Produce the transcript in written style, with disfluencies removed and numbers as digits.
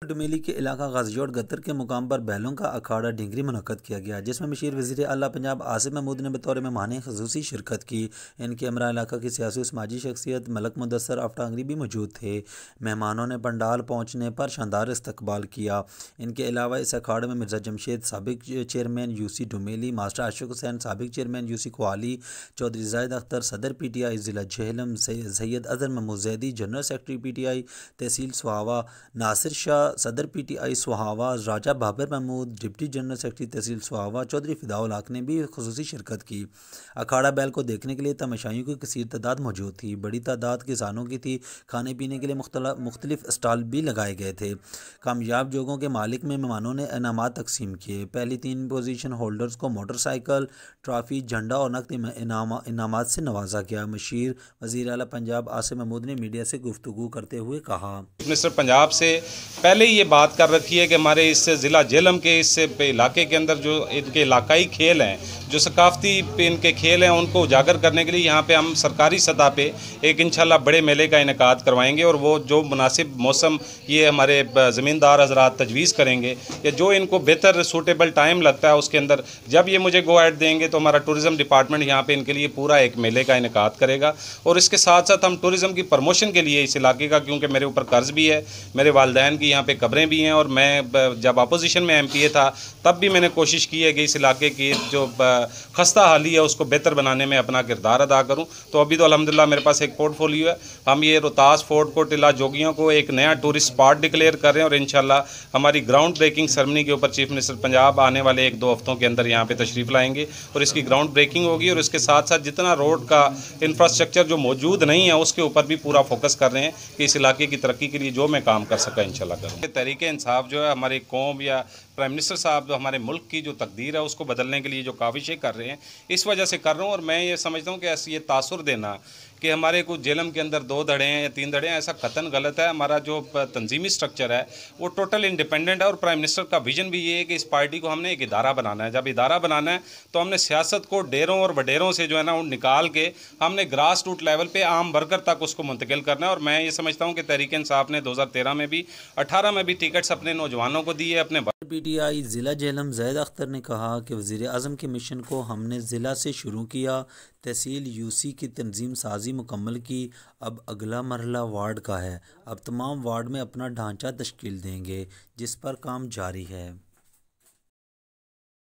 डुमेली के इलाका गाजियोड गतर के मुकाम पर बैलों का अखाड़ा ढिंगरी मुनक्कद किया गया, जिसमें मशीर वज़ीर आला पंजाब आसिफ महमूद ने बतौर मेहमान ख़ुसूसी शिरकत की। इनके हमरा इलाका की सियासी समाजी शख्सियत मलक मुदस्सर आफ्टांगरी भी मौजूद थे। मेहमानों ने पंडाल पहुँचने पर शानदार इस्तकबाल किया। इनके अलावा इस अखाड़े में मिर्ज़ा जमशेद साबिक chairman UC Dumeli, master Ashiq Hussain साबिक चेयरमैन यूसी कोहाली, चौधरी जाहिद अख्तर सदर PTI ज़िला Jhelum, Syed Azhar Mahmood Zaidi general secretary PTI तहसील सुहावा, नासिर शाह सदर PTI Sohawa, Raja Babar Mahmood deputy general secretary तहसील सुहावा, चौधरी फ़िदाउल हक ने भी खुसूसी शिरकत की। अखाड़ा बैल को देखने के लिए तमाशाइयों की कसीर तादाद मौजूद थी। बड़ी तादाद किसानों की थी। खाने पीने के लिए मुख्तलिफ स्टॉल भी लगाए गए थे। कामयाब जोगों के मालिक में मेहमानों ने इनामात तकसीम किए। पहली 3 पोजीशन होल्डर्स को मोटरसाइकिल, ट्रॉफ़ी, झंडा और नकद इनामात से नवाजा गया। मशीर वज़ीर आला पंजाब आसिफ महमूद ने मीडिया से गुफ्तगू करते हुए कहा, मिनिस्टर पंजाब से पहले ही ये बात कर रखी है कि हमारे इस ज़िला झेलम के इस इलाके के अंदर जो इनके इलाकाई खेल हैं, जो सकाफ़ती इनके खेल हैं, उनको उजागर करने के लिए यहाँ पे हम सरकारी सतह पे एक इंशाल्लाह बड़े मेले का इनेकाद करवाएंगे और वो जो मुनासिब मौसम ये हमारे ज़मींदार हज़रात तजवीज़ करेंगे या जो इनको बेहतर सूटेबल टाइम लगता है उसके अंदर जब ये मुझे गो ऐड देंगे तो हमारा टूरिज़म डिपार्टमेंट यहाँ पे इनके लिए पूरा एक मेले का इनेकाद करेगा। और इसके साथ साथ हम टूरिज़म की प्रमोशन के लिए इस इलाके का, क्योंकि मेरे ऊपर कर्ज़ भी है, मेरे वालिदैन की यहाँ पे कब्रें भी हैं और मैं जब अपोजिशन में MPA था तब भी मैंने कोशिश की है कि इस इलाके की जो खस्ता हाली है उसको बेहतर बनाने में अपना किरदार अदा करूं। तो अभी तो अल्हम्दुलिल्लाह मेरे पास एक पोर्टफोलियो है। हम ये रोहतास, फोर्ट को, टिला जोगियों को एक नया टूरिस्ट स्पॉट डिक्लेयर कर रहे हैं और इंशाल्लाह हमारी ग्राउंड ब्रेकिंग सेरेमनी के ऊपर चीफ मिनिस्टर पंजाब आने वाले 1-2 हफ्तों के अंदर यहाँ पे तशरीफ़ लाएंगे और इसकी ग्राउंड ब्रेकिंग होगी। और इसके साथ साथ जितना रोड का इंफ्रास्ट्रक्चर जो मौजूद नहीं है उसके ऊपर भी पूरा फोकस कर रहे हैं कि इस इलाके की तरक्की के लिए जो मैं काम कर सका इंशाल्लाह करूँगा। तहरीक इंसाफ जो है हमारी कौम या प्राइम मिनिस्टर साहब जो हमारे मुल्क की जो तकदीर है उसको बदलने के लिए जो काविशें कर रहे हैं, इस वजह से कर रहा हूँ। और मैं ये समझता हूँ कि ऐसे ये तासुर देना कि हमारे कुछ झेलम के अंदर 2 धड़े हैं या 3 धड़े हैं, ऐसा कतन गलत है। हमारा जो तंजीमी स्ट्रक्चर है वो टोटल इंडिपेंडेंट है और प्राइम मिनिस्टर का विजन भी ये है कि इस पार्टी को हमने एक इदारा बनाना है। जब इदारा बनाना है तो हमने सियासत को डेरों और वडेरों से जो है ना वो निकाल के हमने ग्रास रूट लेवल पे आम वर्कर तक उसको मुंतकिल करना है। और मैं ये समझता हूँ कि तहरीक इंसाफ ने 2013 में भी 18 में भी टिकट्स अपने नौजवानों को दिए। अपने PTI ज़िला झेलम ज़ैद अख्तर ने कहा कि वज़ीर आज़म के मिशन को हमने ज़िला से शुरू किया, तहसील UC की तंजीम साजी मुकम्मल की। अब अगला मरहला वार्ड का है। अब तमाम वार्ड में अपना ढांचा तश्कील देंगे, जिस पर काम जारी है।